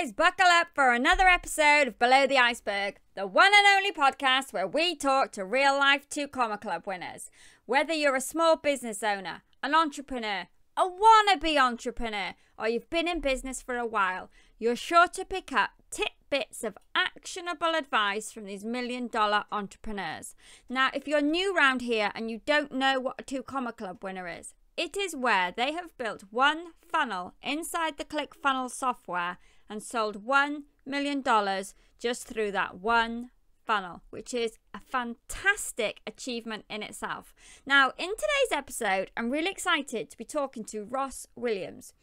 guys, buckle up for another episode of Below the Iceberg, the one and only podcast where we talk to real-life 2 Comma Club winners. Whether you're a small business owner, an entrepreneur, a wannabe entrepreneur, or you've been in business for a while, you're sure to pick up tidbits of actionable advice from these million-dollar entrepreneurs. Now, if you're new around here and you don't know what a 2 Comma Club winner is, it is where they have built one funnel inside the ClickFunnels software and sold $1 million just through that one funnel, which is a fantastic achievement in itself. Now, in today's episode, I'm really excited to be talking to Ross Williams,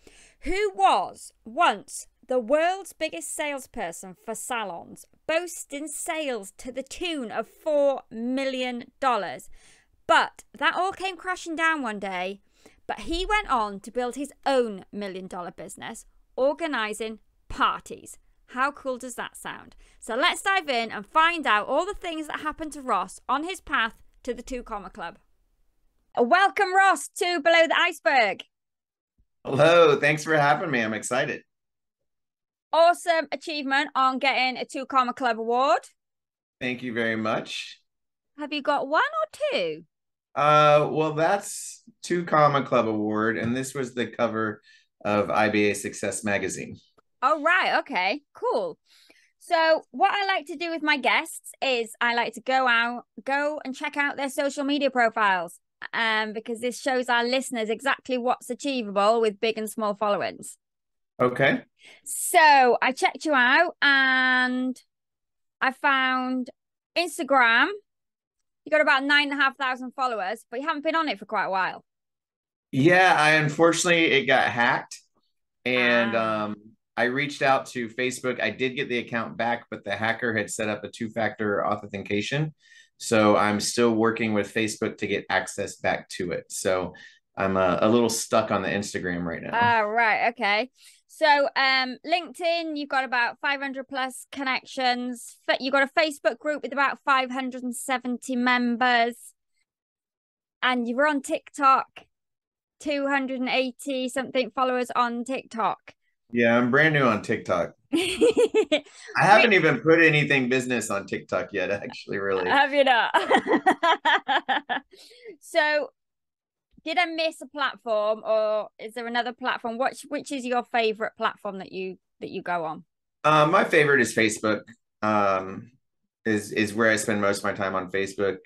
who was once the world's biggest salesperson for salons, boasting sales to the tune of $4 million. But that all came crashing down one day. But he went on to build his own $1 million business, organizing parties. How cool does that sound? So let's dive in and find out all the things that happened to Ross on his path to the 2 Comma Club. Welcome, Ross, to Below the Iceberg. Hello, thanks for having me. I'm excited. Awesome achievement on getting a 2 Comma Club award. Thank you very much. Have you got 1 or 2? Well, that's 2 Comma Club Award, and this was the cover of IBA Success Magazine. Oh, right. Okay, cool. So what I like to do with my guests is I like to go and check out their social media profiles, because this shows our listeners exactly what's achievable with big and small followings. Okay. So I checked you out and I found Instagram. You got about 9,500 followers, but you haven't been on it for quite a while. Yeah, unfortunately it got hacked, and I reached out to Facebook. I did get the account back, but the hacker had set up a 2-factor authentication. So I'm still working with Facebook to get access back to it. So I'm a little stuck on the Instagram right now. Right. Okay. So LinkedIn, you've got about 500 plus connections. You've got a Facebook group with about 570 members. And you're on TikTok, 280 something followers on TikTok. Yeah, I'm brand new on TikTok. I haven't even put anything business on TikTok yet, actually, really. Have you not? So did I miss a platform, or is there another platform? Which is your favorite platform that you go on? My favorite is Facebook. Is where I spend most of my time on Facebook.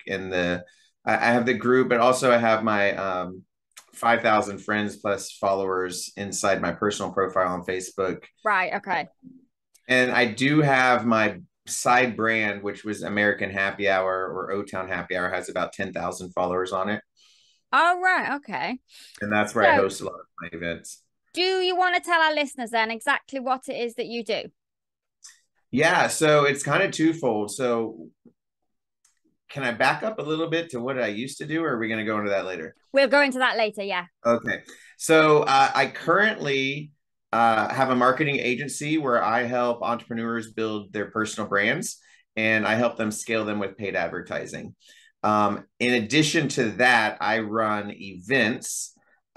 I have the group, but also I have my 5,000 friends plus followers inside my personal profile on Facebook. Right. Okay. And I do have my side brand, which was American Happy Hour, or O-Town Happy Hour, has about 10,000 followers on it. Oh, right. Okay. And that's where I host a lot of my events. Do you want to tell our listeners then exactly what it is that you do? Yeah, so it's kind of twofold. So can I back up a little bit to what I used to do, or are we going to go into that later? We'll go into that later, yeah. Okay. So I currently have a marketing agency where I help entrepreneurs build their personal brands, and I help them scale them with paid advertising. In addition to that, I run events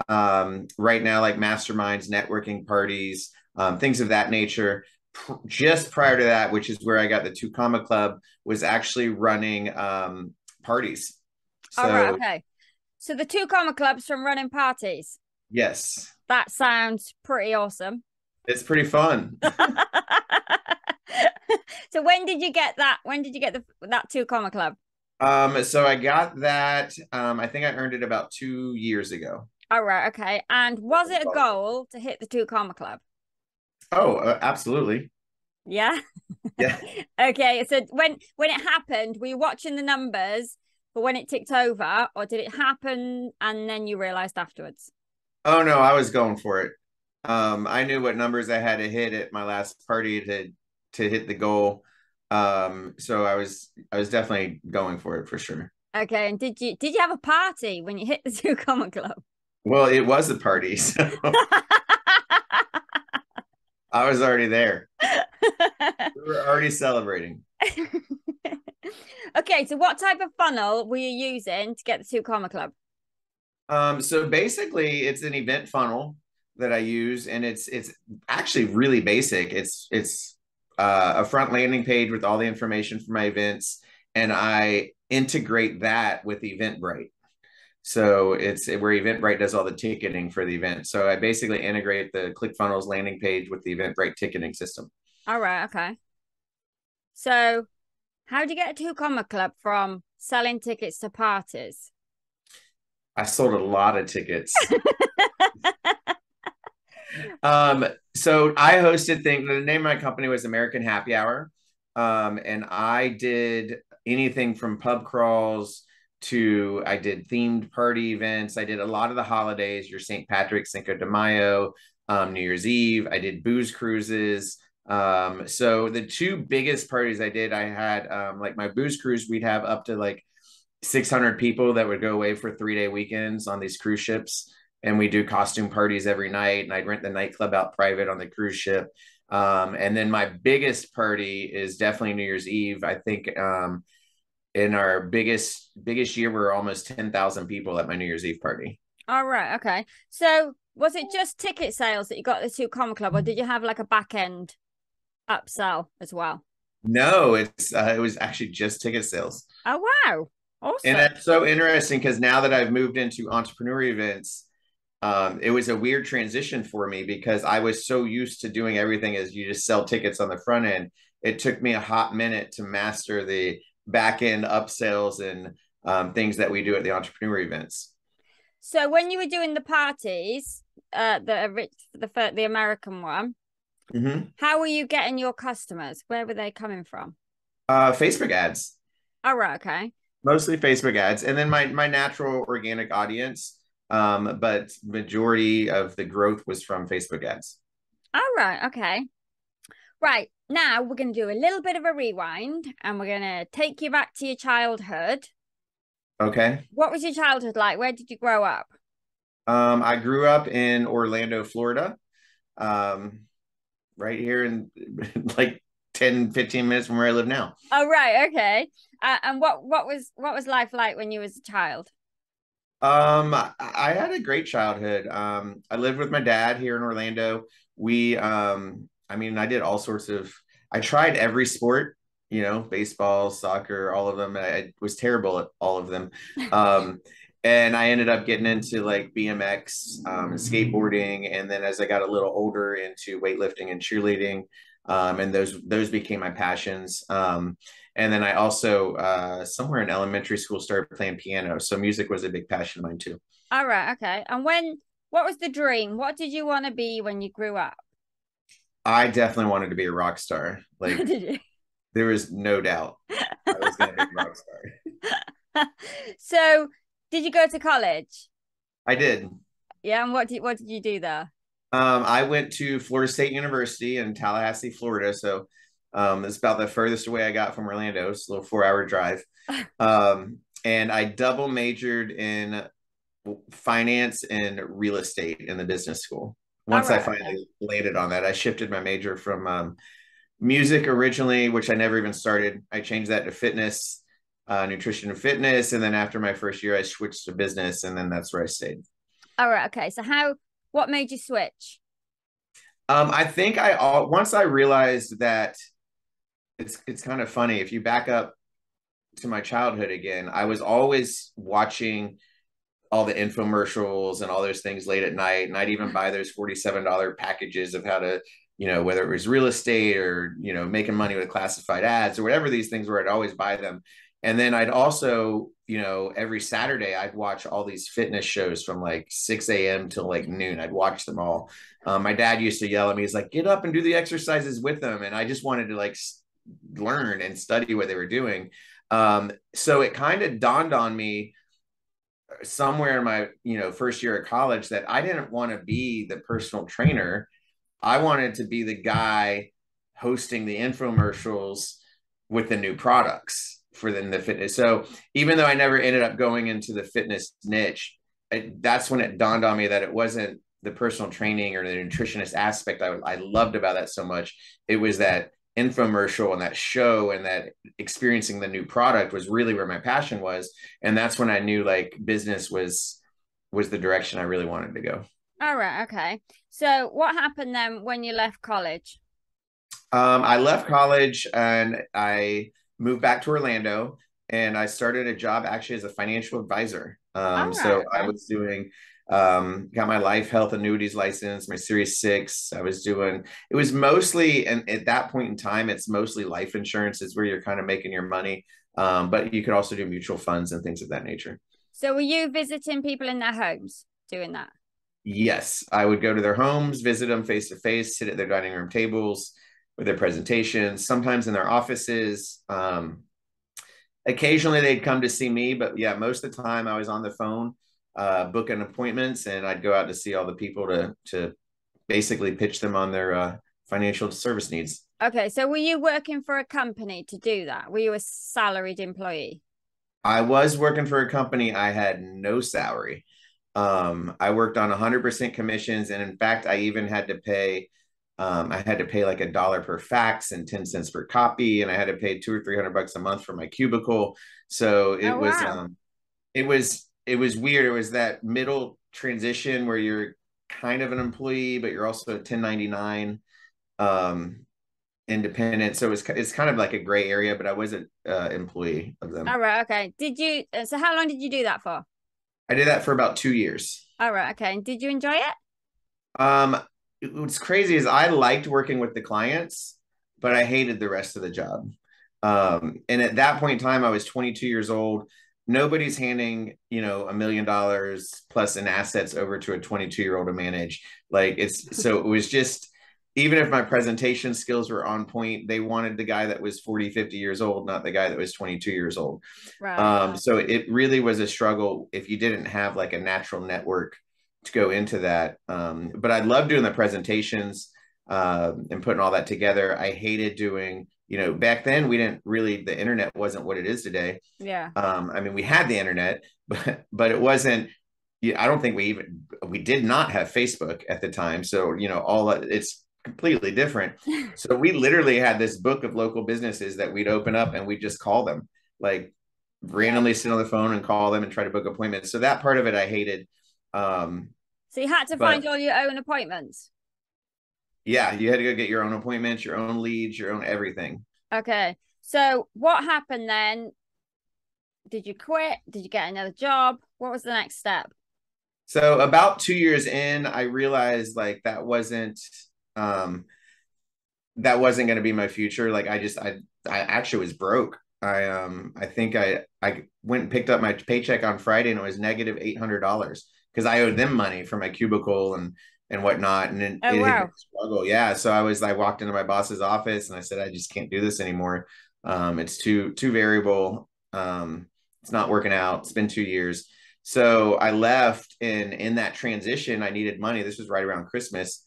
right now, like masterminds, networking parties, things of that nature. Just prior to that, which is where I got the 2 Comma Club, was actually running parties. So, all right, okay. So the 2 Comma Club's from running parties. Yes. That sounds pretty awesome. It's pretty fun. So when did you get that? When did you get that 2 Comma Club? So I got that, I think I earned it about 2 years ago. All right, okay. And was it a goal to hit the 2 Comma Club? Oh, absolutely. Yeah. Yeah. Okay. So when it happened, were you watching the numbers for when it ticked over, or did it happen and then you realized afterwards? Oh no, I was going for it. I knew what numbers I had to hit at my last party to hit the goal. So I was definitely going for it for sure. Okay. And did you have a party when you hit the 2 Comma Club? Well, it was a party, so I was already there. We were already celebrating. Okay, so what type of funnel were you using to get the 2 Comma Club? So basically it's an event funnel that I use, and it's actually really basic. It's a front landing page with all the information for my events, and I integrate that with Eventbrite. So it's where Eventbrite does all the ticketing for the event. So I basically integrate the ClickFunnels landing page with the Eventbrite ticketing system. All right. Okay. So how do you get to Comma Club from selling tickets to parties? I sold a lot of tickets. So I hosted things. The name of my company was American Happy Hour. And I did anything from pub crawls to I did themed party events. I did a lot of the holidays, your St. Patrick's, Cinco de Mayo, New Year's Eve. I did booze cruises. So the two biggest parties I did, I had like my booze cruise, we'd have up to like 600 people that would go away for 3-day weekends on these cruise ships. And we do costume parties every night. And I'd rent the nightclub out private on the cruise ship. And then my biggest party is definitely New Year's Eve. I think in our biggest year, we're almost 10,000 people at my New Year's Eve party. All right. Okay. So was it just ticket sales that you got the two Comma Club, or did you have like a back end upsell as well? No, it was actually just ticket sales. Oh, wow. Awesome. And it's so interesting because now that I've moved into entrepreneur events, it was a weird transition for me because I was so used to doing everything as you just sell tickets on the front end. It took me a hot minute to master the back end upsells and things that we do at the entrepreneur events. So when you were doing the parties, the American one, how were you getting your customers? Where were they coming from? Facebook ads. Oh, right. Okay. Mostly Facebook ads. And then my natural organic audience. But majority of the growth was from Facebook ads. All right. Okay. Right. Now we're going to do a little bit of a rewind and we're going to take you back to your childhood. Okay. What was your childhood like? Where did you grow up? I grew up in Orlando, Florida. Right here in like 10, 15 minutes from where I live now. Oh, right. Okay. And what was life like when you was a child? I had a great childhood. I lived with my dad here in Orlando. I mean, I did all sorts of, I tried every sport, baseball, soccer, all of them. I was terrible at all of them. And I ended up getting into like BMX, skateboarding. And then as I got a little older into weightlifting and cheerleading, and those became my passions. And then I also, somewhere in elementary school, started playing piano. So music was a big passion of mine too. All right. Okay. And what was the dream? What did you want to be when you grew up? I definitely wanted to be a rock star. Like, Did you? there was no doubt I was going to be a rock star. So, did you go to college? I did. Yeah. And what did you do there? I went to Florida State University in Tallahassee, Florida. So it's about the furthest away I got from Orlando. It's a little 4-hour drive. And I double majored in finance and real estate in the business school. Once I finally landed on that, I shifted my major from music originally, which I never even started. I changed that to fitness, nutrition and fitness. And then after my first year, I switched to business, and then that's where I stayed. All right. Okay. So what made you switch? I think once I realized that it's kind of funny. If you back up to my childhood again, I was always watching all the infomercials and all those things late at night. And I'd even buy those $47 packages of how to, whether it was real estate or, making money with classified ads or whatever these things were, I'd always buy them. And then I'd also, every Saturday I'd watch all these fitness shows from like 6 a.m. till like noon. I'd watch them all. My dad used to yell at me. He's like, get up and do the exercises with them. And I just wanted to like learn and study what they were doing. So it kind of dawned on me somewhere in my, first year of college that I didn't want to be the personal trainer. I wanted to be the guy hosting the infomercials with the new products for the fitness. So even though I never ended up going into the fitness niche, that's when it dawned on me that it wasn't the personal training or the nutritionist aspect I loved about that so much. It was that infomercial and that show and that experiencing the new product was really where my passion was. And that's when I knew like business was the direction I really wanted to go. All right. Okay. So what happened then when you left college? I left college and I moved back to Orlando and I started a job actually as a financial advisor. All So right. I Okay. was doing, got my life health annuities license, my Series 6. I was doing, it was mostly, and at that point in time, it's mostly life insurance is where you're kind of making your money. But you could also do mutual funds and things of that nature. So were you visiting people in their homes doing that? Yes, I would go to their homes, visit them face to face, sit at their dining room tables with their presentations, sometimes in their offices. Occasionally they'd come to see me, but yeah, most of the time I was on the phone booking appointments, and I'd go out to see all the people to basically pitch them on their financial service needs. Okay. So were you working for a company to do that? Were you a salaried employee? I was working for a company. I had no salary. I worked on 100% commissions, and in fact, I had to pay like $1 per fax and 10 cents per copy, and I had to pay 200 or 300 bucks a month for my cubicle. So Oh, wow. it was weird. It was that middle transition where you're kind of an employee, but you're also a 1099 um, independent. So it's kind of like a gray area, but I was an employee of them. All right. Okay. So how long did you do that for? I did that for about 2 years. All right. Okay. And did you enjoy it? Um, what's crazy is I liked working with the clients, but I hated the rest of the job. And at that point in time, I was 22 years old. Nobody's handing, $1 million plus in assets over to a 22-year-old to manage. Like so it was just, even if my presentation skills were on point, they wanted the guy that was 40, 50 years old, not the guy that was 22 years old. Right. So it really was a struggle if you didn't have like a natural network to go into that. But I love doing the presentations and putting all that together. I hated doing, back then we didn't really, the internet wasn't what it is today. Yeah. I mean, we had the internet, but it wasn't. I don't think we did not have Facebook at the time. So it's completely different. So we literally had this book of local businesses that we'd open up and we'd just call them, like Yeah. randomly sit on the phone and call them and try to book appointments. So that part of it I hated. Um, So you had to find but all your own appointments. yeah, you had to go get your own appointments, your own leads, your own everything. Okay. So what happened then? Did you quit? Did you get another job? What was the next step? So about 2 years in, I realized like um that wasn't going to be my future. Like I actually was broke. I think I went and picked up my paycheck on Friday and it was negative $800 because I owed them money for my cubicle and whatnot, and Oh, it had been wow. a struggle. Yeah, so I walked into my boss's office and I said I just can't do this anymore. It's too variable. It's not working out. It's been 2 years. So I left, and in that transition, I needed money. This was right around Christmas.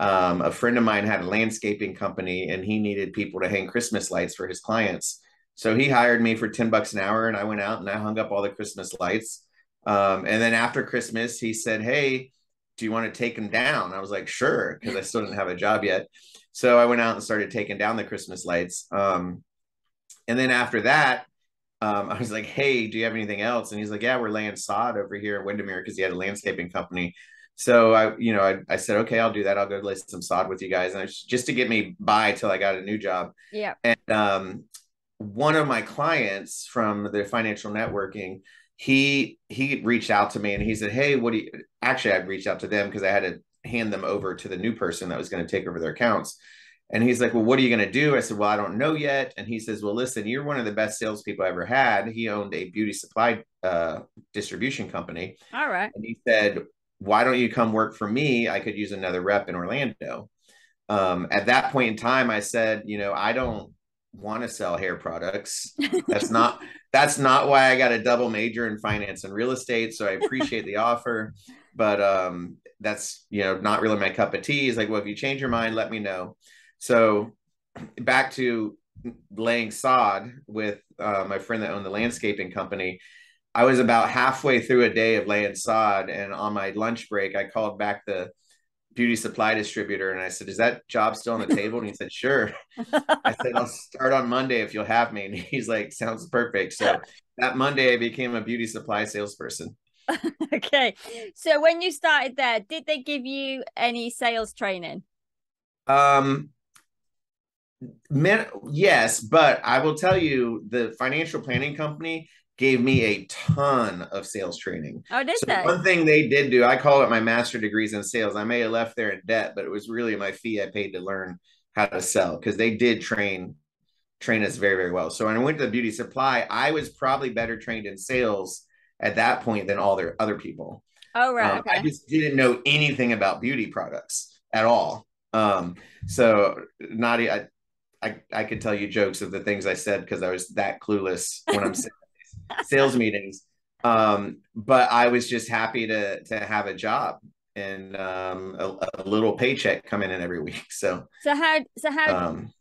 A friend of mine had a landscaping company and he needed people to hang Christmas lights for his clients. So he hired me for 10 bucks an hour and I went out and I hung up all the Christmas lights. And then after Christmas, he said, "Hey, do you want to take them down?" I was like, "Sure," because I still didn't have a job yet. So I went out and started taking down the Christmas lights. And then after that, I was like, "Hey, do you have anything else?" And he's like, "Yeah, we're laying sod over here in Windermere," because he had a landscaping company. So I said, "Okay, I'll do that. I'll go lay some sod with you guys," and just to get me by till I got a new job. Yeah. And one of my clients from the financial networking, he reached out to me and he said, "Hey, what do you?" Actually, I'd reached out to them because I had to hand them over to the new person that was going to take over their accounts. And he's like, "Well, what are you going to do?" I said, "Well, I don't know yet." And he says, "Well, listen, you're one of the best salespeople I ever had." He owned a beauty supply distribution company. All right. And he said, "Why don't you come work for me? I could use another rep in Orlando." At that point in time, I said, I don't want to sell hair products. That's not that's not why I got a double major in finance and real estate. So I appreciate the offer, but that's not really my cup of tea. He's like, "Well, if you change your mind, let me know." So back to laying sod with my friend that owned the landscaping company. I was about halfway through a day of laying sod, and on my lunch break, I called back the beauty supply distributor and I said, "Is that job still on the table?" And he said, "Sure." I said, "I'll start on Monday if you'll have me." And he's like, "Sounds perfect." So that Monday, I became a beauty supply salesperson. Okay. So when you started there, did they give you any sales training? Um, yes, but I will tell you, the financial planning company gave me a ton of sales training. Oh, did So they? one thing they did do, I call it my master degrees in sales. I may have left there in debt, but it was really my fee I paid to learn how to sell, because they did train us very, very well. So when I went to the beauty supply, I was probably better trained in sales at that point than all their other people. Oh, right. I Okay. just didn't know anything about beauty products at all. So Nadia, I could tell you jokes of the things I said because I was that clueless when I'm sales meetings. But I was just happy to have a job and a little paycheck coming in every week. So were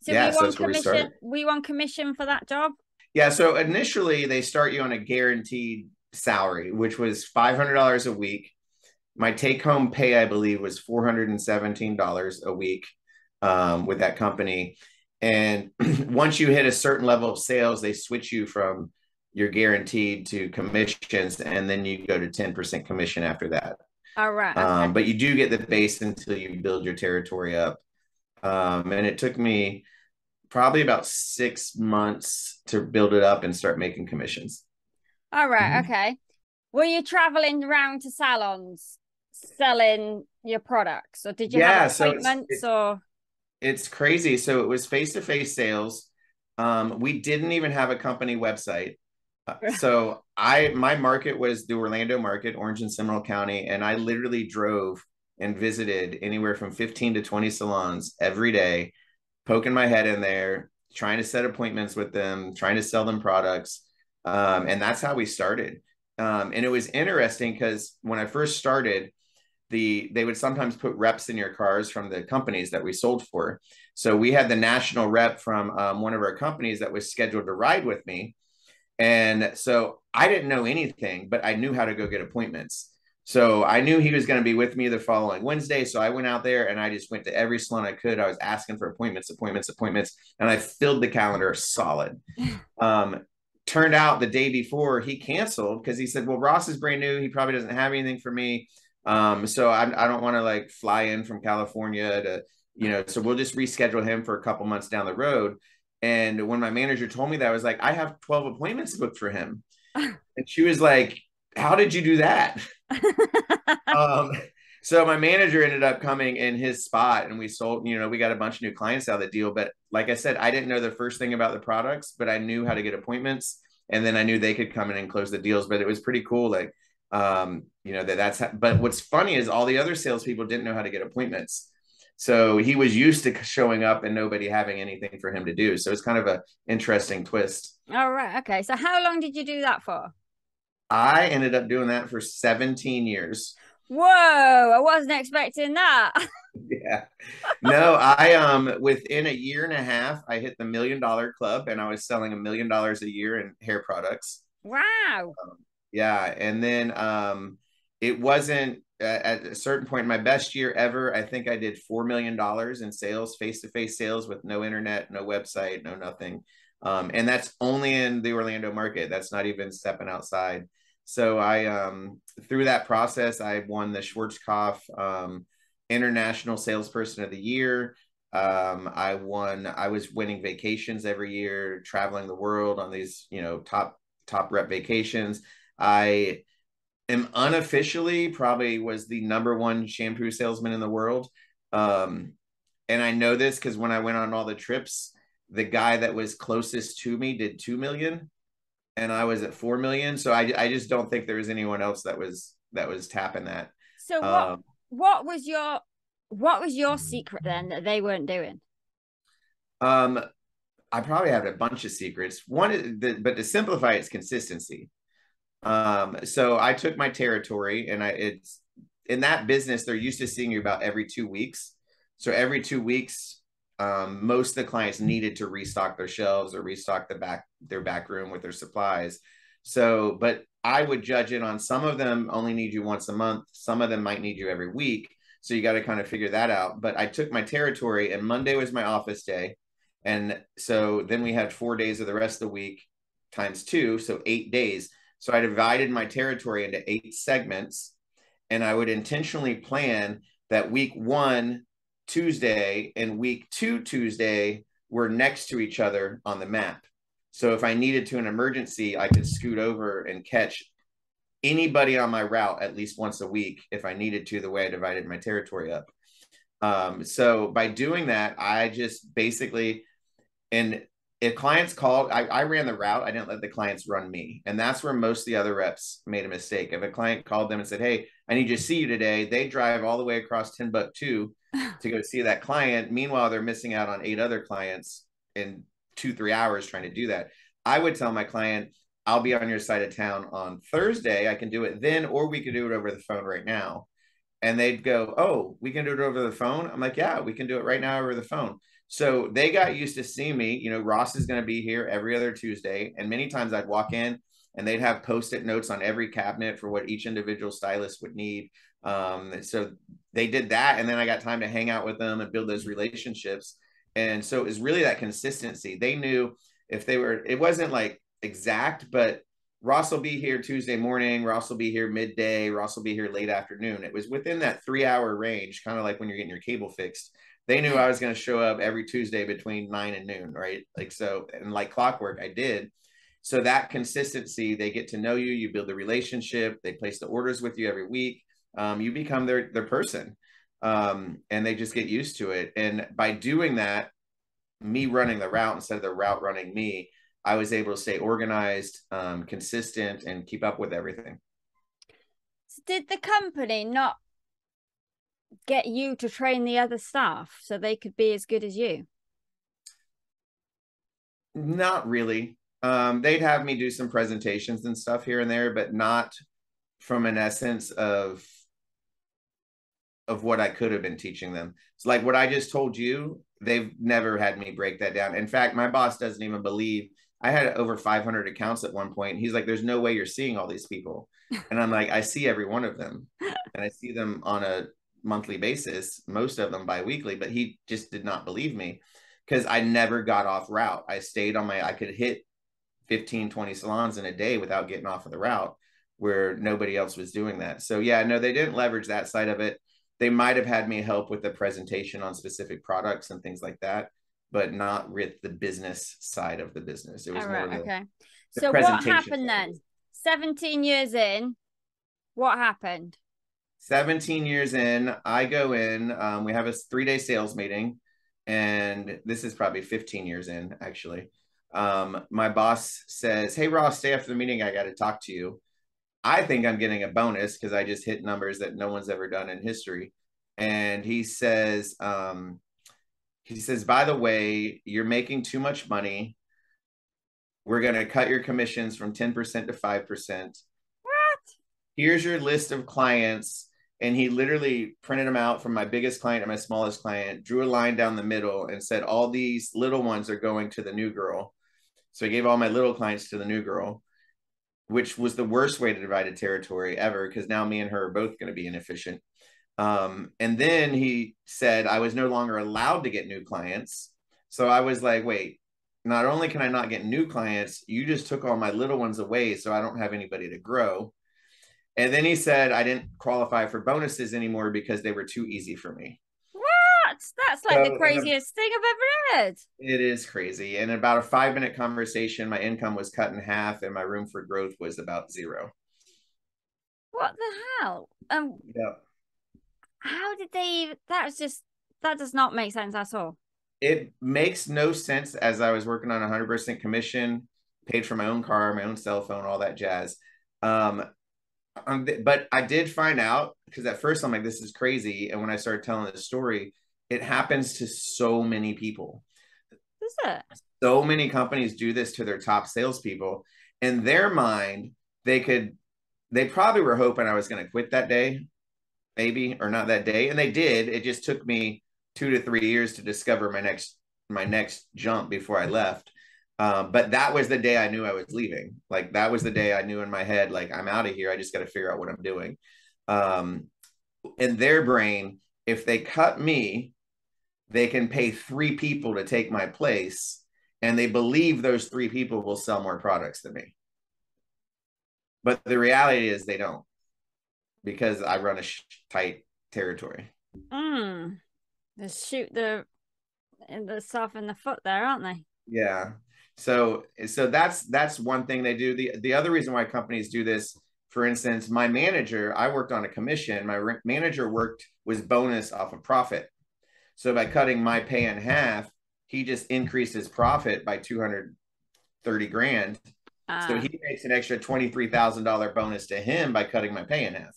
Yeah, you so on that's where we started. commission? Were you on commission for that job? Yeah, so initially they start you on a guaranteed salary, which was $500 a week. My take home pay, I believe, was $417 a week with that company. And once you hit a certain level of sales, they switch you from your guaranteed to commissions, and then you go to 10% commission after that. Oh, right. Okay. But you do get the base until you build your territory up. And it took me probably about 6 months to build it up and start making commissions. All right. Mhm. Okay. Were you traveling around to salons selling your products, or did you have Yeah, so appointments or? it's crazy. So it was face-to-face sales. We didn't even have a company website. So my market was the Orlando market, Orange and Seminole County, and I literally drove and visited anywhere from 15 to 20 salons every day, poking my head in there, trying to set appointments with them, trying to sell them products. And that's how we started. And it was interesting because when I first started, they would sometimes put reps in your cars from the companies that we sold for. So we had the national rep from one of our companies that was scheduled to ride with me. And so I didn't know anything, but I knew how to go get appointments. So I knew he was going to be with me the following Wednesday. So I went out there and I just went to every salon I could. I was asking for appointments, appointments, appointments, and I filled the calendar solid. Um, Turned out the day before he canceled because he said, well, Ross is brand new. He probably doesn't have anything for me. So I don't want to like fly in from California so we'll just reschedule him for a couple months down the road. And when my manager told me that, I was like, I have 12 appointments booked for him. And she was like, how did you do that? Um, so my manager ended up coming in his spot and we sold, we got a bunch of new clients out of the deal. But like I said, I didn't know the first thing about the products, but I knew how to get appointments. And then I knew they could come in and close the deals. But it was pretty cool. Like, but what's funny is all the other salespeople didn't know how to get appointments. So he was used to showing up and nobody having anything for him to do. So it's kind of an interesting twist. All right. Okay. So how long did you do that for? I ended up doing that for 17 years. Whoa, I wasn't expecting that. Yeah. No, I within a year and a half, I hit the $1 million club and I was selling $1 million a year in hair products. Wow. Yeah. And then it wasn't at a certain point in my best year ever, I think I did $4 million in sales, face-to-face sales with no internet, no website, no nothing. And that's only in the Orlando market. That's not even stepping outside. So I through that process, I won the Schwarzkopf International Salesperson of the Year. I was winning vacations every year, traveling the world on these, top rep vacations. I am unofficially probably was the number one shampoo salesman in the world. And I know this because when I went on all the trips, the guy that was closest to me did 2 million and I was at 4 million. So I just don't think there was anyone else that was tapping that. So Um, what was your secret then that they weren't doing? um, I probably have a bunch of secrets. One is but to simplify, it's consistency. So I took my territory and it's in that business, they're used to seeing you about every 2 weeks. So every 2 weeks, most of the clients needed to restock their shelves or restock their back room with their supplies. So, but I would judge it on some of them only need you once a month. Some of them might need you every week. So you got to kind of figure that out. But I took my territory and Monday was my office day. And so then we had 4 days of the rest of the week times two. So 8 days. So I divided my territory into 8 segments, and I would intentionally plan that week 1 Tuesday and week 2 Tuesday were next to each other on the map. So if I needed to an emergency, I could scoot over and catch anybody on my route at least once a week if I needed to, the way I divided my territory up. So by doing that, I just basically, and if clients called, I ran the route. I didn't let the clients run me. And that's where most of the other reps made a mistake. If a client called them and said, hey, I need you to see you today, they drive all the way across Timbuktu to go see that client. Meanwhile, they're missing out on 8 other clients in 2-3 hours trying to do that. I would tell my client, I'll be on your side of town on Thursday. I can do it then, or we could do it over the phone right now. And they'd go, oh, we can do it over the phone. I'm like, yeah, we can do it right now over the phone. So they got used to seeing me. You know, Ross is going to be here every other Tuesday. And many times I'd walk in and they'd have Post-it notes on every cabinet for what each individual stylist would need. So they did that. And then I got time to hang out with them and build those relationships. And so it was really that consistency. They knew if they were, it wasn't like exact, but Ross will be here Tuesday morning. Ross will be here midday. Ross will be here late afternoon. It was within that 3-hour range, kind of like when you're getting your cable fixed. They knew I was going to show up every Tuesday between 9 and noon, right? Like, so, and like clockwork, I did. So that consistency, they get to know you, you build a relationship, they place the orders with you every week. You become their person. And they just get used to it. And by doing that, me running the route instead of the route running me, I was able to stay organized, consistent, and keep up with everything. So did the company not get you to train the other staff so they could be as good as you? Not really. They'd have me do some presentations and stuff here and there, but not from an essence of what I could have been teaching them. It's like what I just told you, they've never had me break that down. In fact, my boss doesn't even believe I had over 500 accounts at one point. He's like, there's no way you're seeing all these people. And I'm like, I see every one of them. And I see them on a monthly basis, most of them bi-weekly, but he just did not believe me because I never got off route. I stayed on I could hit 15, 20 salons in a day without getting off of the route where nobody else was doing that. So yeah, no, they didn't leverage that side of it. They might have had me help with the presentation on specific products and things like that, but not with the business side of the business. It was more okay. the So what presentation happened then? 17 years in, what happened? 17 years in, I go in, we have a 3-day sales meeting, and this is probably 15 years in, actually. My boss says, hey, Ross, stay after the meeting. I got to talk to you. I think I'm getting a bonus because I just hit numbers that no one's ever done in history. And he says, by the way, you're making too much money. We're going to cut your commissions from 10% to 5%. What? Here's your list of clients. And he literally printed them out from my biggest client and my smallest client, drew a line down the middle and said, all these little ones are going to the new girl. So I gave all my little clients to the new girl, which was the worst way to divide a territory ever, because now me and her are both going to be inefficient. And then he said I was no longer allowed to get new clients. So I was like, wait, not only can I not get new clients, you just took all my little ones away, so I don't have anybody to grow. And then he said I didn't qualify for bonuses anymore because they were too easy for me. What? That's like the So craziest thing I've ever heard. it is crazy. In about a 5-minute conversation, my income was cut in half and my room for growth was about 0. What the hell? Yeah. How did they? That does not make sense at all. It makes no sense, as I was working on 100% commission, paid for my own car, my own cell phone, all that jazz. But I did find out, because at first I'm like, this is crazy. And when I started telling the story, it happens to so many people. Is it? So many companies do this to their top salespeople. In their mind, they probably were hoping I was going to quit that day, maybe, or not that day. And they did. It just took me 2 to 3 years to discover my next jump before I left. But that was the day I knew I was leaving. Like, that was the day I knew in my head, like, I'm out of here. I just got to figure out what I'm doing. In their brain, if they cut me, they can pay 3 people to take my place. And they believe those 3 people will sell more products than me. But the reality is they don't, because I run a tight territory. They shoot the stuff in the foot there, aren't they? Yeah. So that's one thing they do. The other reason why companies do this, for instance, my manager, I worked on a commission. My manager was bonus off of profit. So by cutting my pay in half, he just increased his profit by 230 grand. So he makes an extra $23,000 bonus to him by cutting my pay in half.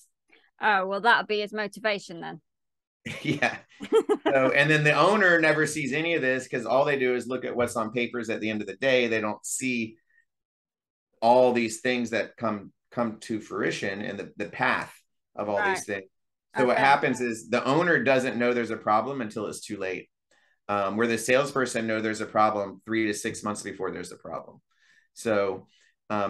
Oh, well, that'll be his motivation then. Yeah. So, and then the owner never sees any of this because all they do is look at what's on papers at the end of the day. They don't see all these things that come to fruition and the path of all these things. So what happens is the owner doesn't know there's a problem until it's too late. Where the salesperson know there's a problem 3 to 6 months before there's a problem. So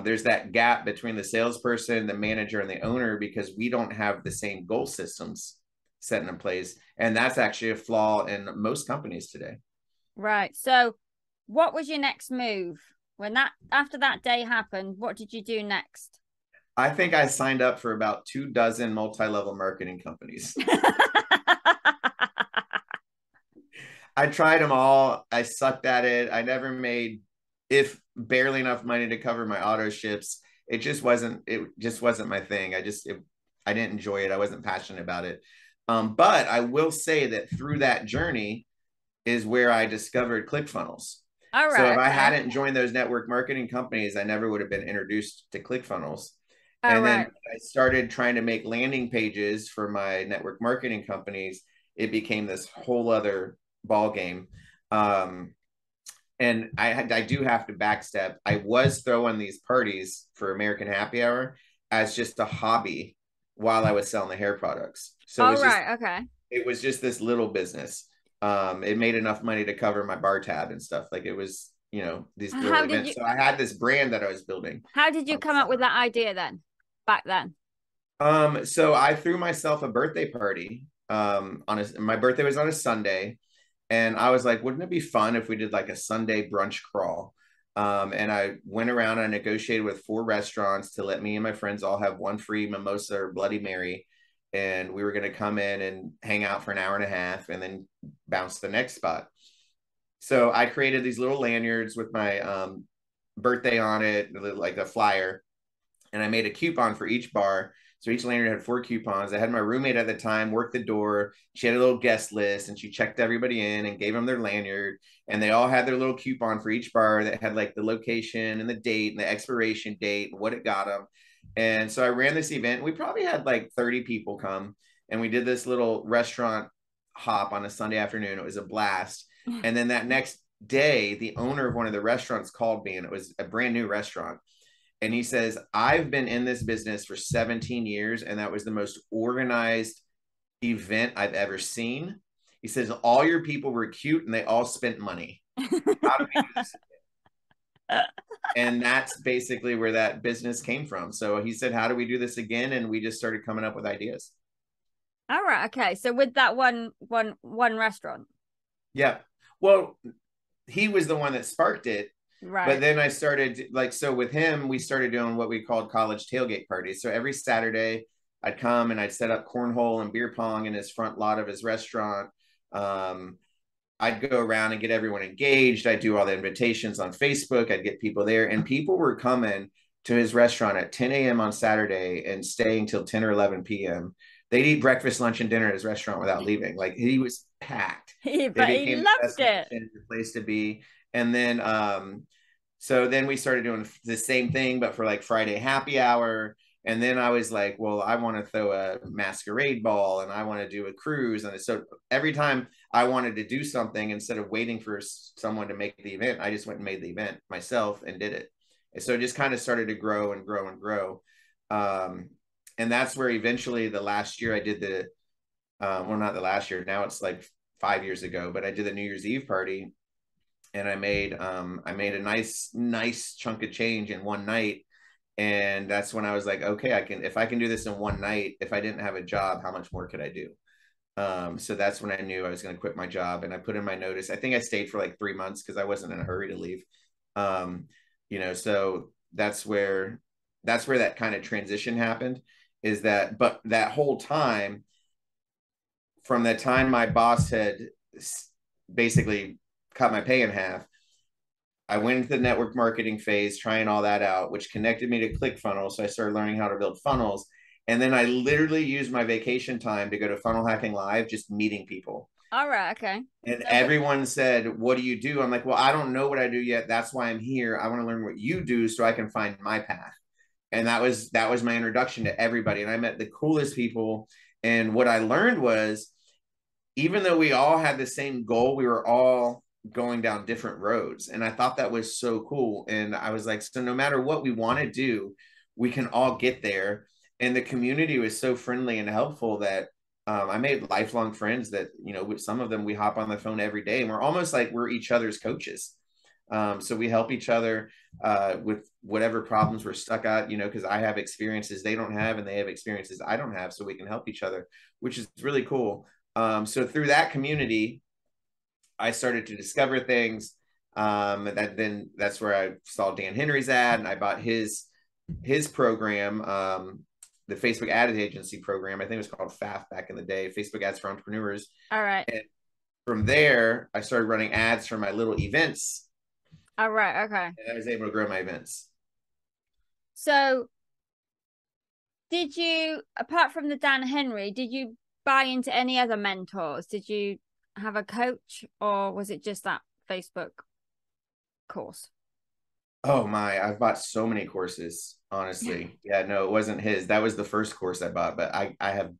there's that gap between the salesperson, the manager, and the owner because we don't have the same goal systems set in place. And that's actually a flaw in most companies today. Right. So what was your next move? After that day happened, what did you do next? I think I signed up for about 24 multi-level marketing companies. I tried them all. I sucked at it. I never made, if barely enough money to cover my auto ships. It just wasn't my thing. I didn't enjoy it. I wasn't passionate about it. But I will say that through that journey is where I discovered ClickFunnels. All right. So if I hadn't joined those network marketing companies, I never would have been introduced to ClickFunnels. And then I started trying to make landing pages for my network marketing companies. It became this whole other ball game. And I do have to backstep. I was throwing these parties for American Happy Hour as just a hobby while I was selling the hair products. So it was just this little business. It made enough money to cover my bar tab and stuff. Like it was, these little events. So I had this brand that I was building. How did you come up with that idea then? Back then? So I threw myself a birthday party. My birthday was on a Sunday, and I was like, wouldn't it be fun if we did like a Sunday brunch crawl? And I went around and negotiated with 4 restaurants to let me and my friends all have one free mimosa or Bloody Mary. And we were going to come in and hang out for an hour and a half and then bounce to the next spot. So I created these little lanyards with my birthday on it, like a flyer. And I made a coupon for each bar. So each lanyard had 4 coupons. I had my roommate at the time work the door. She had a little guest list and she checked everybody in and gave them their lanyard. And they all had their little coupon for each bar that had like the location and the date and the expiration date and what it got them. And so I ran this event. We probably had like 30 people come, and we did this little restaurant hop on a Sunday afternoon. It was a blast. And then that next day, the owner of one of the restaurants called me, and it was a brand new restaurant. And he says, I've been in this business for 17 years, and that was the most organized event I've ever seen. He says, all your people were cute and they all spent money. How do we do this again? And that's basically where that business came from. So he said, how do we do this again? And we just started coming up with ideas. All right. Okay. So with that one restaurant. Yeah. Well, he was the one that sparked it. Right. But then I started so with him, we started doing what we called college tailgate parties. So every Saturday I'd come and I'd set up cornhole and beer pong in his front lot of his restaurant. I'd go around and get everyone engaged. I'd do all the invitations on Facebook. I'd get people there, and people were coming to his restaurant at 10 a.m. on Saturday and staying till 10 or 11 p.m. They'd eat breakfast, lunch, and dinner at his restaurant without leaving. Like he was packed. But he loved it. The place to be. And then, so then we started doing the same thing, but for like Friday happy hour. And then I was like, well, I want to throw a masquerade ball and I want to do a cruise. And so every time I wanted to do something, instead of waiting for someone to make the event, I just went and made the event myself and did it. And so it just kind of started to grow and grow and grow. And that's where eventually the last year I did well, not the last year, now it's like 5 years ago, but I did the New Year's Eve party, and I made a nice chunk of change in one night. And that's when I was like, okay, if I can do this in one night, if I didn't have a job, how much more could I do? So that's when I knew I was going to quit my job, and I put in my notice. I think I stayed for like 3 months because I wasn't in a hurry to leave. So that's where that's where that kind of transition happened, is that, but that whole time, from the time my boss had basically cut my pay in half, I went into the network marketing phase, trying all that out, which connected me to ClickFunnels. So I started learning how to build funnels. And then I literally used my vacation time to go to Funnel Hacking Live, just meeting people. All right. Okay. And everyone said, "What do you do?" I'm like, "Well, I don't know what I do yet. That's why I'm here. I want to learn what you do so I can find my path." And that was my introduction to everybody. And I met the coolest people. And what I learned was, even though we all had the same goal, we were all going down different roads. And I thought that was so cool. And I was like, so no matter what we want to do, we can all get there. And the community was so friendly and helpful that I made lifelong friends that, with some of them, we hop on the phone every day, and we're almost like we're each other's coaches. So we help each other with whatever problems we're stuck at, because I have experiences they don't have, and they have experiences I don't have. So we can help each other, which is really cool. So through that community, I started to discover things. That's where I saw Dan Henry's ad, and I bought his program, the Facebook ad agency program. I think it was called FAF back in the day, Facebook Ads for Entrepreneurs. All right. And from there, I started running ads for my little events. All right. Okay. And I was able to grow my events. So did you, apart from the Dan Henry, did you buy into any other mentors? Did you have a coach, or was it just that Facebook course? Oh my, I've bought so many courses, honestly. Yeah, no, it wasn't his. That was the first course I bought, but I have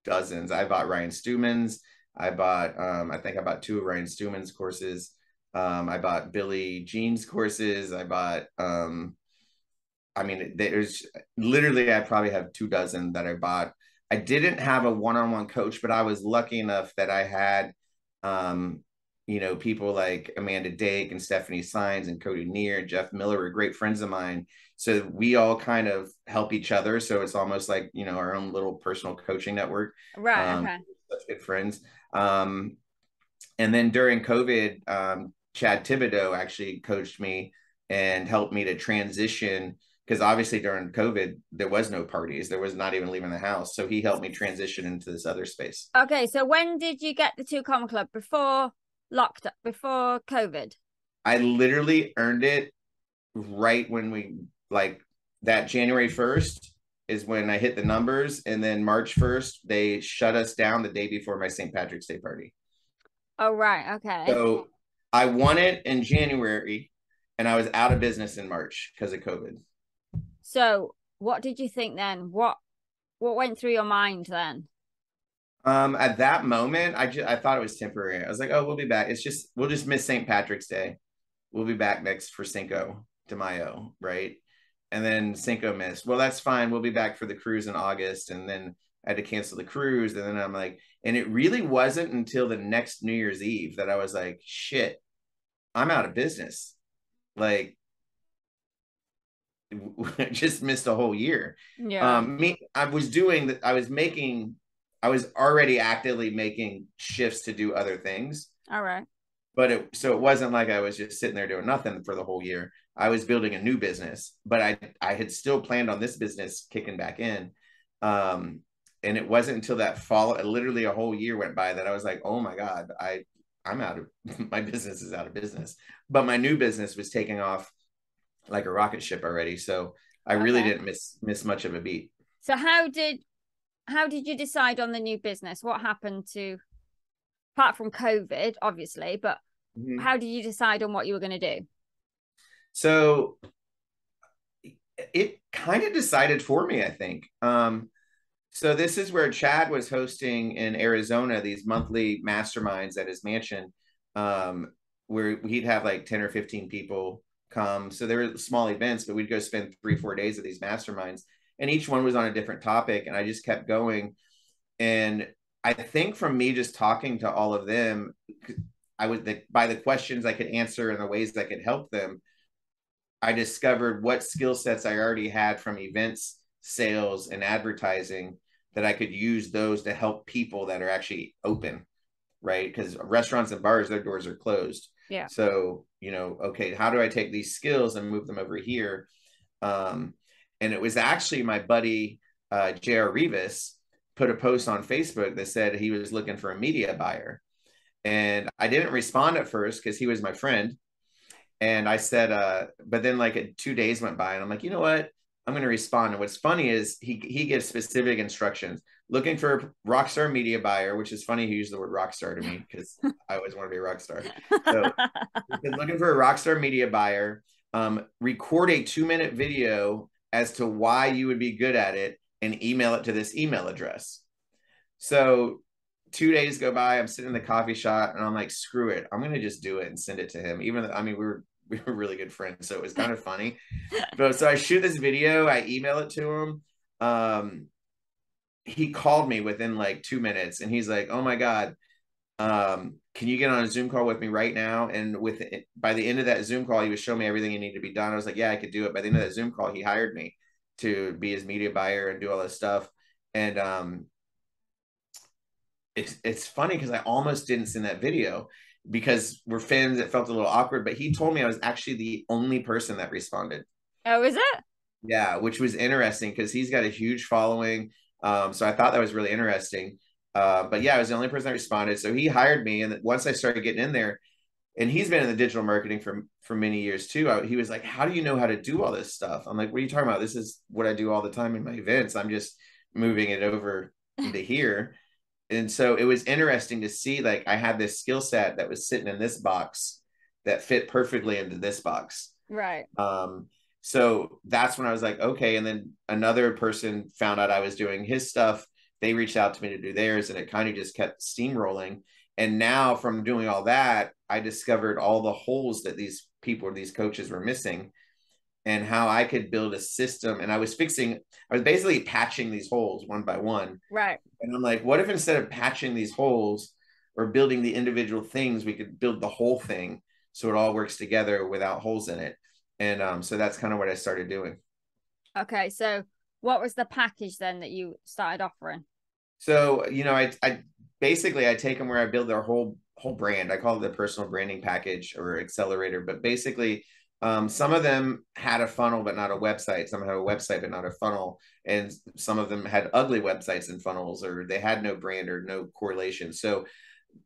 dozens. I bought Ryan Stewman's. I think I bought 2 of Ryan Stewman's courses. I bought Billy Jean's courses. I bought, there's literally, I probably have 2 dozen that I bought. I didn't have a one-on-one coach, but I was lucky enough that I had, people like Amanda Dake and Stephanie Sines and Cody Neer and Jeff Miller were great friends of mine. So we all kind of help each other. So it's almost like, our own little personal coaching network. Right. Okay. Such good friends. And then during COVID, Chad Thibodeau actually coached me and helped me to transition, because obviously during COVID, there was no parties. There was not even leaving the house. So he helped me transition into this other space. Okay. So when did you get the 2 Comma Club? Before before COVID? I literally earned it right when that January 1st is when I hit the numbers. And then March 1st, they shut us down the day before my St. Patrick's Day party. Oh, right. Okay. So I won it in January, and I was out of business in March because of COVID. So what did you think then? What went through your mind then? At that moment, I thought it was temporary. I was like, oh, we'll be back. We'll just miss St. Patrick's Day. We'll be back next for Cinco de Mayo, right? And then Cinco missed. Well, that's fine. We'll be back for the cruise in August. And then I had to cancel the cruise. And then I'm like, and it really wasn't until the next New Year's Eve that I was like, shit, I'm out of business. Like, just missed a whole year. Yeah. I was already actively making shifts to do other things. All right. But it wasn't like I was just sitting there doing nothing for the whole year. I was building a new business, but I had still planned on this business kicking back in. And it wasn't until that fall, literally a whole year went by, that I was like, oh my God, I'm out of, my business is out of business. But my new business was taking off like a rocket ship already. So I really didn't miss much of a beat. So how did you decide on the new business? What happened to, apart from COVID, obviously, but how did you decide on what you were going to do? So it kind of decided for me, I think. So this is where Chad was hosting in Arizona these monthly masterminds at his mansion, where he'd have like 10 or 15 people come. So there were small events, but we'd go spend 3-4 days of these masterminds, and each one was on a different topic. And I just kept going. And I think from me just talking to all of them, by the questions I could answer and the ways I could help them, I discovered what skill sets I already had from events, sales, and advertising, that I could use those to help people that are actually open, right? Because restaurants and bars, their doors are closed. Yeah. So, okay, how do I take these skills and move them over here? And And it was actually my buddy, J.R. Rivas, put a post on Facebook that said he was looking for a media buyer. And I didn't respond at first because he was my friend. And I said, but then like 2 days went by and I'm like, you know what? I'm going to respond. And what's funny is he gives specific instructions looking for a rock star media buyer, which is funny. He used the word rock star to me because I always want to be a rock star. So he said, looking for a rock star media buyer, record a 2-minute video as to why you would be good at it and email it to this email address. So 2 days go by, I'm sitting in the coffee shop and I'm like, screw it. I'm going to just do it and send it to him. Even though, I mean, we were really good friends. So it was kind of funny. But so I shoot this video, I email it to him. He called me within like 2 minutes and he's like, oh my God, can you get on a Zoom call with me right now? And by the end of that Zoom call, he was showing me everything he needed to be done. I was like, yeah, I could do it. By the end of that Zoom call, he hired me to be his media buyer and do all this stuff. And it's funny because I almost didn't send that video because we're friends. It felt a little awkward, but he told me I was actually the only person that responded. Oh, is it? Yeah, which was interesting because he's got a huge following. So I thought that was really interesting. But yeah, I was the only person that responded. So he hired me. And once I started getting in there, and he's been in the digital marketing for many years too. He was like, how do you know how to do all this stuff? I'm like, what are you talking about? This is what I do all the time in my events. I'm just moving it over into here. And so it was interesting to see, like, I had this skill set that was sitting in this box that fit perfectly into this box. Right. So that's when I was like, okay. And then another person found out I was doing his stuff. They reached out to me to do theirs, and it kind of just kept steamrolling. And now from doing all that, I discovered all the holes that these people or these coaches were missing and how I could build a system. And I was basically patching these holes one by one. Right. And I'm like, what if instead of patching these holes or building the individual things, we could build the whole thing so it all works together without holes in it. And so that's kind of what I started doing. Okay. So what was the package then that you started offering? So, I basically I take them where I build their whole brand. I call it the personal branding package or accelerator. But basically, some of them had a funnel but not a website. Some had a website but not a funnel, and some of them had ugly websites and funnels, or they had no brand or no correlation. So,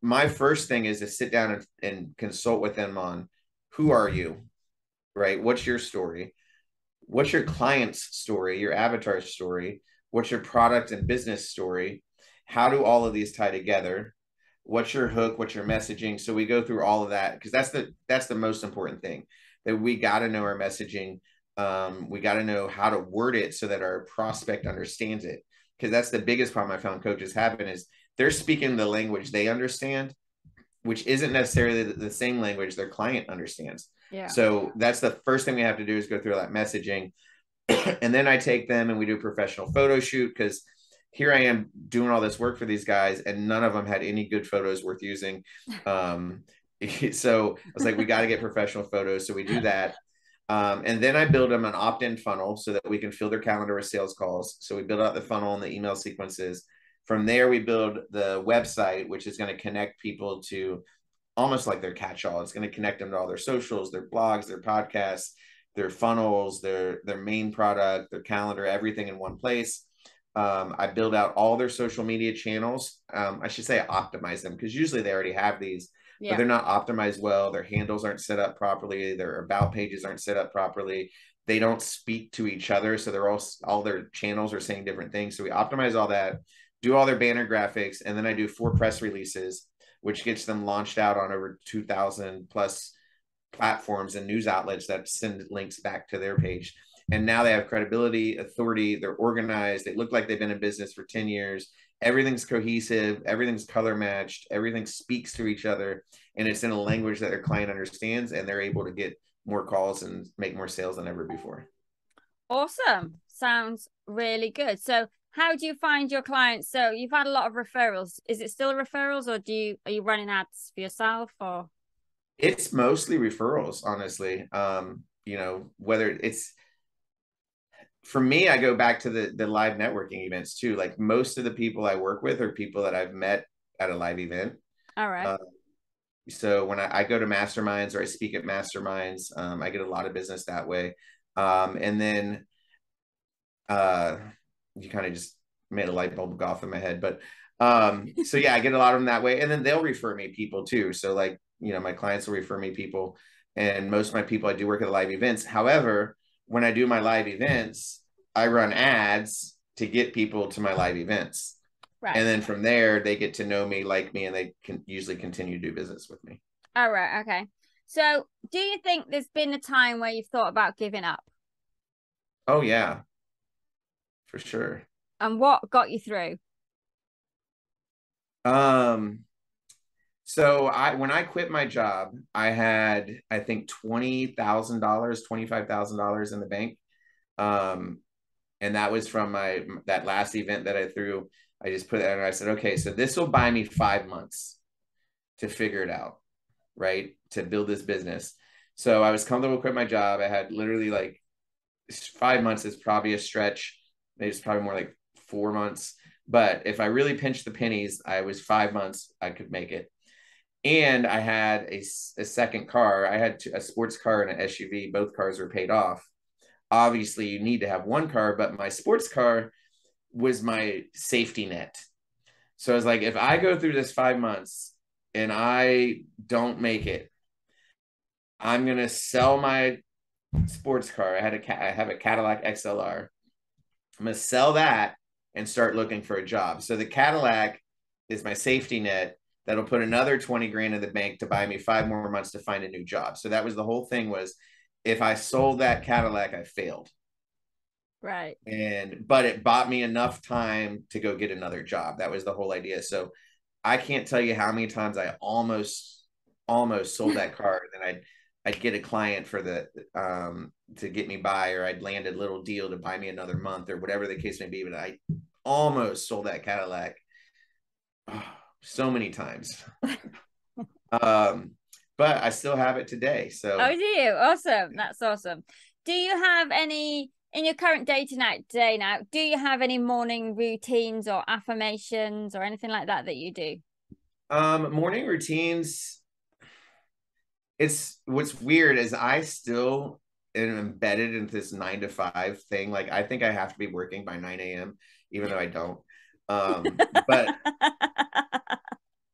my first thing is to sit down and consult with them on who are you, right? What's your story? What's your client's story? Your avatar's story? What's your product and business story? How do all of these tie together? What's your hook? What's your messaging? So we go through all of that because that's the most important thing, that we got to know our messaging. We got to know how to word it so that our prospect understands it, because that's the biggest problem I found coaches having is they're speaking the language they understand, which isn't necessarily the same language their client understands. Yeah. So that's the first thing we have to do is go through that messaging. And then I take them and we do a professional photo shoot, because here I am doing all this work for these guys and none of them had any good photos worth using. So I was like, we got to get professional photos. So we do that. And then I build them an opt-in funnel so that we can fill their calendar with sales calls. So we build out the funnel and the email sequences. From there, we build the website, which is going to connect people to almost like their catch-all. It's going to connect them to all their socials, their blogs, their podcasts, their funnels, their main product, their calendar, everything in one place. I build out all their social media channels. I should say I optimize them, because usually they already have these, but they're not optimized well. Their handles aren't set up properly. Their about pages aren't set up properly. They don't speak to each other. So they're all their channels are saying different things. So we optimize all that, do all their banner graphics, and then I do 4 press releases, which gets them launched out on over 2,000 plus platforms and news outlets that send links back to their page. And now they have credibility, authority, they're organized, they look like they've been in business for 10 years. Everything's cohesive, everything's color matched, everything speaks to each other, and it's in a language that their client understands, and they're able to get more calls and make more sales than ever before. Awesome. Sounds really good. So how do you find your clients? So you've had a lot of referrals. Is it still referrals, or are you running ads for yourself, or? It's mostly referrals, honestly. Whether it's, for me, I go back to the live networking events too. Like, most of the people I work with are people that I've met at a live event. All right. So when I go to masterminds or I speak at masterminds, I get a lot of business that way. And then uh, you kind of just made a light bulb go off in my head. But so yeah, I get a lot of them that way. And then they'll refer me people too. So like, my clients will refer me people. And most of my people, I do work at the live events. However, when I do my live events, I run ads to get people to my live events. Right. And then from there, they get to know me, like me, and they can usually continue to do business with me. All right. Okay. So do you think there's been a time where you've thought about giving up? Oh, yeah, for sure. And what got you through? So when I quit my job, I had, I think, $20,000, $25,000 in the bank. And that was from that last event that I threw. I just put that in and I said, okay, so this will buy me 5 months to figure it out, right? To build this business. So I was comfortable quit my job. I had literally like 5 months is probably a stretch. Maybe it's probably more like 4 months. But if I really pinched the pennies, I was 5 months, I could make it. And I had a second car. I had a sports car and an SUV. Both cars were paid off. Obviously, you need to have one car, but my sports car was my safety net. So I was like, if I go through this 5 months and I don't make it, I'm going to sell my sports car. I have a Cadillac XLR. I'm going to sell that and start looking for a job. So the Cadillac is my safety net that'll put another 20 grand in the bank to buy me 5 more months to find a new job. So that was the whole thing, was if I sold that Cadillac, I failed. Right. But it bought me enough time to go get another job. That was the whole idea. So I can't tell you how many times I almost sold that car. Then I'd get a client for to get me by, or I'd land a little deal to buy me another month, or whatever the case may be. But I almost sold that Cadillac so many times. But I still have it today. So do you? Awesome. That's awesome. Do you have any in your current day now? Do you have any morning routines or affirmations or anything like that you do? Morning routines. It's what's weird is I still am embedded into this 9 to 5 thing. Like I think I have to be working by 9 a.m., even though I don't. But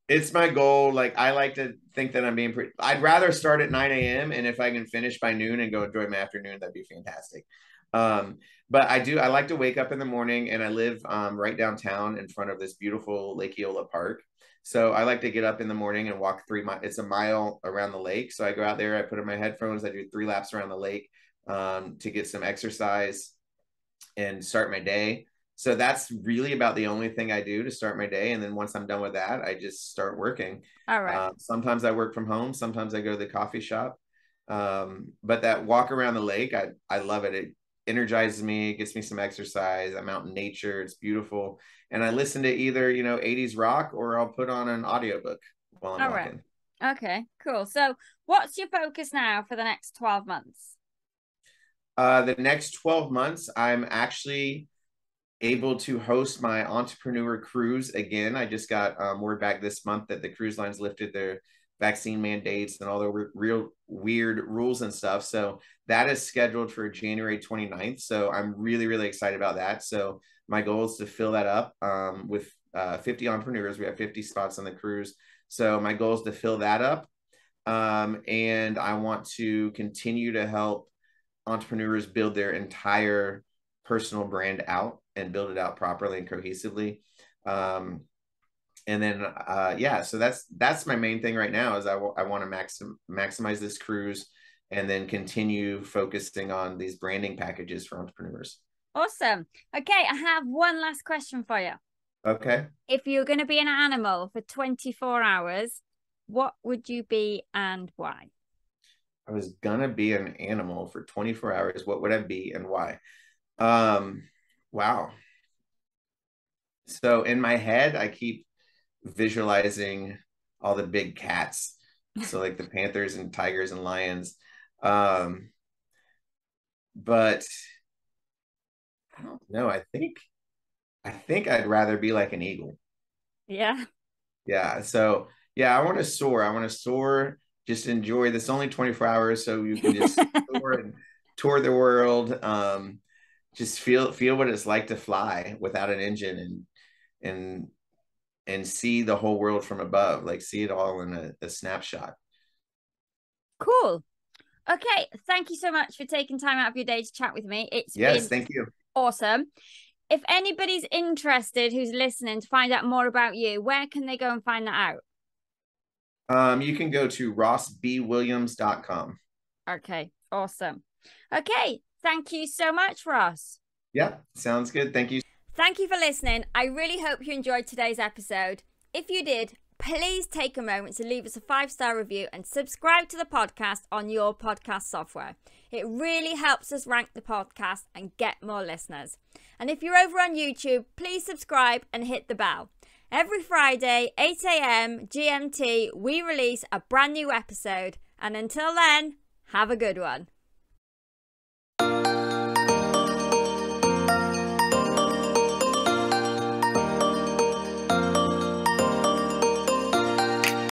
it's my goal. Like I like to think that I'm being I'd rather start at 9 a.m. and if I can finish by noon and go enjoy my afternoon, that'd be fantastic. But I like to wake up in the morning, and I live right downtown in front of this beautiful Lake Eola Park. So I like to get up in the morning and walk 3 miles. It's a mile around the lake. So I go out there, I put in my headphones, I do 3 laps around the lake to get some exercise and start my day. So that's really about the only thing I do to start my day. And then once I'm done with that, I just start working. All right. Sometimes I work from home. Sometimes I go to the coffee shop. But that walk around the lake, I love it. It energizes me, it gets me some exercise. I'm out in nature. It's beautiful. And I listen to either, 80s rock, or I'll put on an audiobook while I'm walking. Right. Okay, cool. So what's your focus now for the next 12 months? The next 12 months, I'm actually able to host my entrepreneur cruise again. I just got word back this month that the cruise lines lifted their vaccine mandates and all the real weird rules and stuff. So that is scheduled for January 29th. So I'm really, really excited about that. So my goal is to fill that up with 50 entrepreneurs. We have 50 spots on the cruise. So my goal is to fill that up. And I want to continue to help entrepreneurs build their entire personal brand out and build it out properly and cohesively. And then, so that's my main thing right now is I want to maximize this cruise and then continue focusing on these branding packages for entrepreneurs. Awesome. Okay, I have one last question for you. Okay. If you're going to be an animal for 24 hours, what would you be and why? I was going to be an animal for 24 hours. What would I be and why? Wow. So in my head, I keep visualizing all the big cats. So like the panthers and tigers and lions. But I don't know. I think I'd rather be like an eagle. Yeah. Yeah. So yeah, I want to soar. I want to soar, just enjoy this only 24 hours. So you can just soar and tour the world. just feel what it's like to fly without an engine and and see the whole world from above, like see it all in a snapshot. Cool. Okay, thank you so much for taking time out of your day to chat with me. It's Yes, been thank you. awesome. If anybody's interested who's listening to find out more about you, where can they go and find that out? You can go to rossbwilliams.com. Okay, awesome. Okay, thank you so much, Ross. Yeah, sounds good. Thank you. Thank you for listening. I really hope you enjoyed today's episode. If you did, please take a moment to leave us a 5-star review and subscribe to the podcast on your podcast software. It really helps us rank the podcast and get more listeners. And if you're over on YouTube, please subscribe and hit the bell. Every Friday, 8 a.m. GMT, we release a brand new episode. And until then, have a good one.